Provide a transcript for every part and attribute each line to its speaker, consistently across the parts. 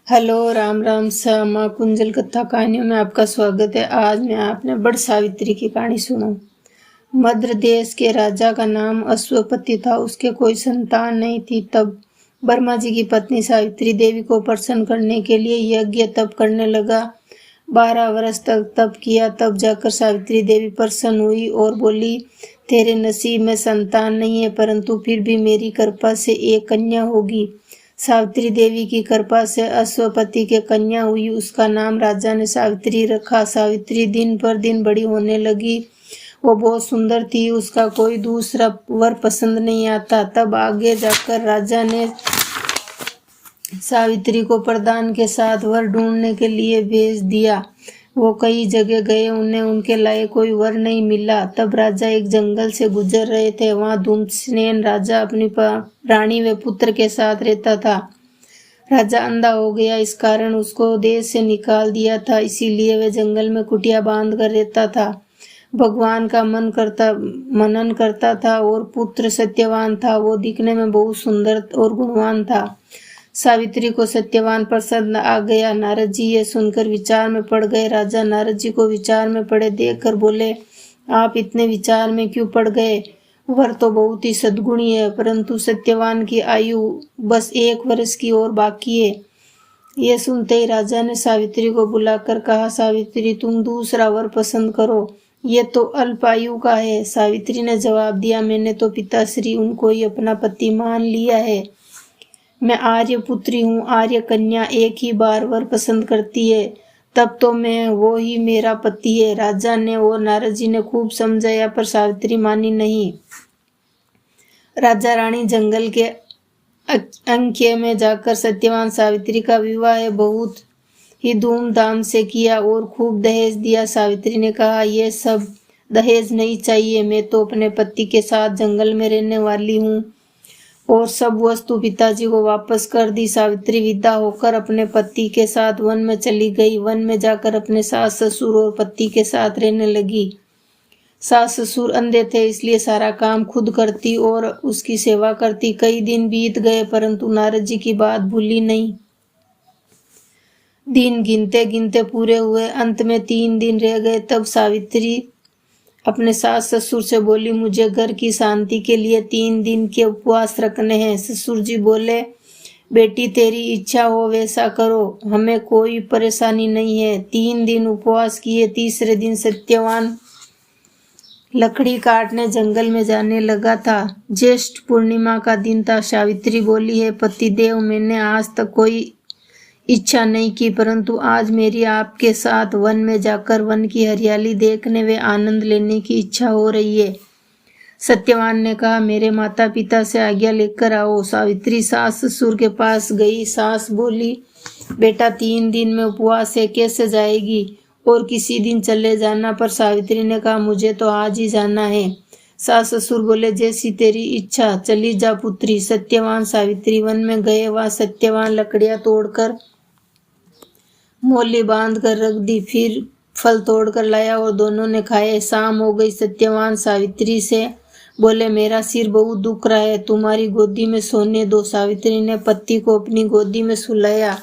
Speaker 1: Hello, Ram Ram सा माँ कुंजल कथा कहानियों में आपका स्वागत है। आज मैं आपने बड़ सावित्री की कहानी सुनाऊं। मद्र देश के राजा का नाम अश्वपति था। उसके कोई संतान नहीं थी। तब ब्रह्मा जी की पत्नी सावित्री देवी को प्रसन्न करने के लिए यज्ञ तप करने लगा। 12 वर्ष तक तप किया, तब जाकर सावित्री देवी प्रसन्न हुई और बोली, तेरे नसीब में संतान नहीं है, परंतु फिर भी मेरी कृपा से एक कन्या होगी। सावित्री देवी की कृपा से अश्वपति के कन्या हुई। उसका नाम राजा ने सावित्री रखा। सावित्री दिन पर दिन बड़ी होने लगी। वो बहुत सुंदर थी। उसका कोई दूसरा वर पसंद नहीं आता। तब आगे जाकर राजा ने सावित्री को प्रधान के साथ वर ढूंढने के लिए भेज दिया। वो कई जगह गए, उन्हें उनके लायक कोई वर नहीं मिला। तब राजा एक जंगल से गुजर रहे थे। वहां धूम्रसेन राजा अपनी रानी व पुत्र के साथ रहता था। राजा अंधा हो गया, इस कारण उसको देश से निकाल दिया था। इसीलिए वह जंगल में कुटिया बांध कर रहता था। भगवान का मनन करता था और पुत्र सत्यवान था। वो दिखने में बहुत सुंदर और गुणवान था। सावित्री को सत्यवान पसंद आ गया। नारद जी ये सुनकर विचार में पड़ गए। राजा नारद जी को विचार में पड़े देखकर बोले, आप इतने विचार में क्यों पड़ गए? वर तो बहुत ही सद्गुणी है, परंतु सत्यवान की आयु बस 1 वर्ष की और बाकी है। ये सुनते ही राजा ने सावित्री को बुलाकर कहा, सावित्री तुम दूसरा वर पसंद करो, ये तो अल्पायु का है। सावित्री ने जवाब दिया, मैंने तो पिताश्री उनको ही अपना पति मान लिया है। मैं आर्य पुत्री हूँ। आर्य कन्या एक ही बार वर पसंद करती है, तब तो मैं वो ही मेरा पति है। राजा ने और नारद जी ने खूब समझाया, पर सावित्री मानी नहीं। राजा रानी जंगल के अंक्य में जाकर सत्यवान सावित्री का विवाह बहुत ही धूमधाम से किया और खूब दहेज दिया। सावित्री ने कहा, यह सब दहेज नहीं चाहिए, मैं तो अपने पति के साथ जंगल में रहने वाली हूँ। और सब वस्तु पिताजी को वापस कर दी। सावित्री विदा होकर अपने पति के साथ वन में चली गई। वन में जाकर अपने सास ससुर और पति के साथ रहने लगी। सास ससुर अंधे थे, इसलिए सारा काम खुद करती और उसकी सेवा करती। कई दिन बीत गए, परंतु नारद जी की बात भूली नहीं। दिन गिनते गिनते पूरे हुए। अंत में 3 दिन रह गए। तब सावित्री अपने सास ससुर से बोली, मुझे घर की शांति के लिए 3 दिन के उपवास रखने हैं। ससुर जी बोले, बेटी तेरी इच्छा हो वैसा करो, हमें कोई परेशानी नहीं है। 3 दिन उपवास किए। तीसरे दिन सत्यवान लकड़ी काटने जंगल में जाने लगा था। ज्येष्ठ पूर्णिमा का दिन था। सावित्री बोली, है पतिदेव, मैंने आज तक कोई इच्छा नहीं की, परंतु आज मेरी आपके साथ वन में जाकर वन की हरियाली देखने व आनंद लेने की इच्छा हो रही है। सत्यवान ने कहा, मेरे माता पिता से आज्ञा लेकर आओ। सावित्री सास ससुर के पास गई। सास बोली, बेटा 3 दिन में उपवास है, कैसे जाएगी? और किसी दिन चले जाना। पर सावित्री ने कहा, मुझे तो आज ही जाना है। सास ससुर बोले, जैसी तेरी इच्छा, चली जा पुत्री। सत्यवान सावित्री वन में गए। वहां सत्यवान लकड़ियां तोड़कर मोली बांध कर रख दी, फिर फल तोड़कर लाया और दोनों ने खाए। शाम हो गई। सत्यवान सावित्री से बोले, मेरा सिर बहुत दुख रहा है, तुम्हारी गोदी में सोने दो। सावित्री ने पति को अपनी गोदी में सुलाया।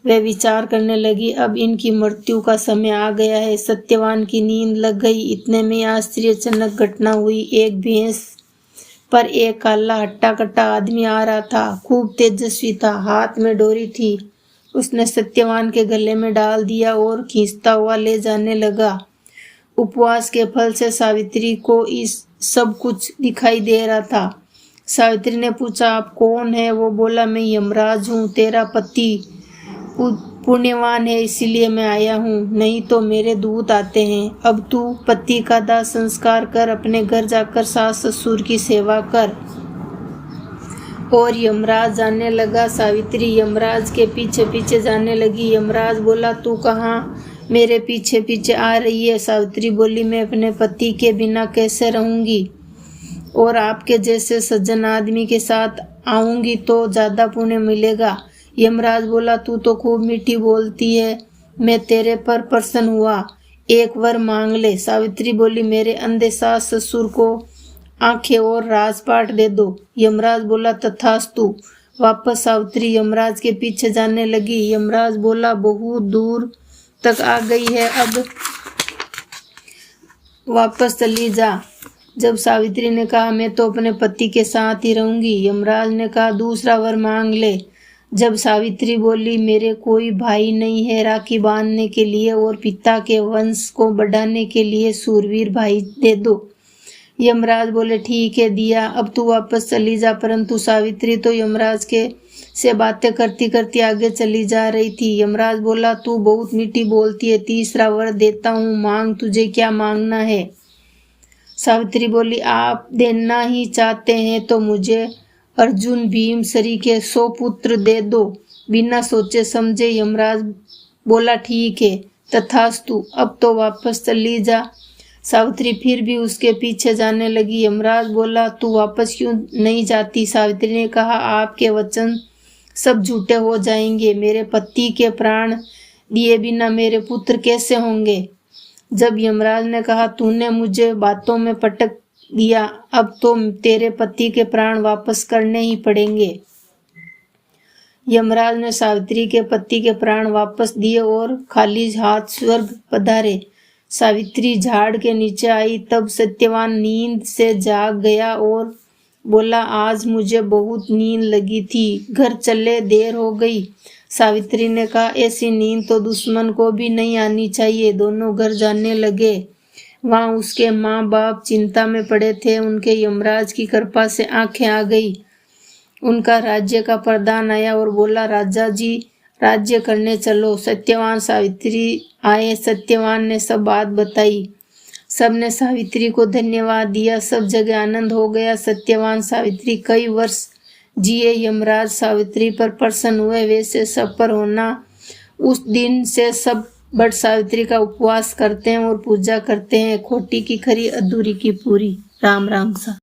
Speaker 1: वे विचार करने लगी, अब इनकी मृत्यु का समय आ गया है। सत्यवान की नींद लग गई। इतने में आश्चर्यजनक घटना हुई। एक भैंस पर एक काला हट्टा कट्टा आदमी आ रहा था। खूब तेजस्वी था, हाथ में डोरी थी। उसने सत्यवान के गले में डाल दिया और खींचता हुआ ले जाने लगा। उपवास के फल से सावित्री को इस सब कुछ दिखाई दे रहा था। सावित्री ने पूछा, आप कौन है? वो बोला, मैं यमराज हूँ, तेरा पति पुण्यवान है, इसीलिए मैं आया हूँ, नहीं तो मेरे दूत आते हैं। अब तू पति का दाह संस्कार कर, अपने घर जाकर सास ससुर की सेवा कर। और यमराज जाने लगा। सावित्री यमराज के पीछे पीछे जाने लगी। यमराज बोला, तू कहाँ मेरे पीछे पीछे आ रही है? सावित्री बोली, मैं अपने पति के बिना कैसे रहूंगी, और आपके जैसे सज्जन आदमी के साथ आऊंगी तो ज्यादा पुण्य मिलेगा। यमराज बोला, तू तो खूब मीठी बोलती है, मैं तेरे पर प्रसन्न हुआ, एक वर मांग ले। सावित्री बोली, मेरे अंधे सास ससुर को आंखें और राजपाट दे दो। यमराज बोला, तथास्तु। वापस सावित्री यमराज के पीछे जाने लगी। यमराज बोला, बहुत दूर तक आ गई है, अब वापस चली जा। जब सावित्री ने कहा, मैं तो अपने पति के साथ ही रहूंगी। यमराज ने कहा, दूसरा वर मांग ले। जब सावित्री बोली, मेरे कोई भाई नहीं है राखी बांधने के लिए और पिता के वंश को बढ़ाने के लिए सूरवीर भाई दे दो। यमराज बोले, ठीक है दिया, अब तू वापस चली जा। परंतु सावित्री तो यमराज के से बातें करती करती आगे चली जा रही थी। यमराज बोला, तू बहुत मीठी बोलती है, तीसरा वर देता हूँ, मांग, तुझे क्या मांगना है। सावित्री बोली, आप देना ही चाहते हैं तो मुझे अर्जुन भीम सरी के 100 पुत्र दे दो। बिना सोचे समझे यमराज बोला, ठीक है तथास्तु, अब तो वापस चली जा। सावित्री फिर भी उसके पीछे जाने लगी। यमराज बोला, तू वापस क्यों नहीं जाती। सावित्री ने कहा, आपके वचन सब झूठे हो जाएंगे, मेरे पति के प्राण दिए बिना मेरे पुत्र कैसे होंगे। जब यमराज ने कहा, तूने मुझे बातों में पटक दिया, अब तो तेरे पति के प्राण वापस करने ही पड़ेंगे। यमराज ने सावित्री के पति के प्राण वापस दिए और खाली हाथ स्वर्ग पधारे। सावित्री झाड़ के नीचे आई, तब सत्यवान नींद से जाग गया और बोला, आज मुझे बहुत नींद लगी थी, घर चले, देर हो गई। सावित्री ने कहा, ऐसी नींद तो दुश्मन को भी नहीं आनी चाहिए। दोनों घर जाने लगे। वहाँ उसके माँ बाप चिंता में पड़े थे। उनके यमराज की कृपा से आंखें आ गई। उनका राज्य का प्रधान आया और बोला, राजा जी राज्य करने चलो। सत्यवान सावित्री आए। सत्यवान ने सब बात बताई। सबने सावित्री को धन्यवाद दिया। सब जगह आनंद हो गया। सत्यवान सावित्री कई वर्ष जिए। यमराज सावित्री पर प्रसन्न हुए। वैसे सब पर होना। उस दिन से सब बट सावित्री का उपवास करते हैं और पूजा करते हैं। खोटी की खरी, अधूरी की पूरी। राम राम सा।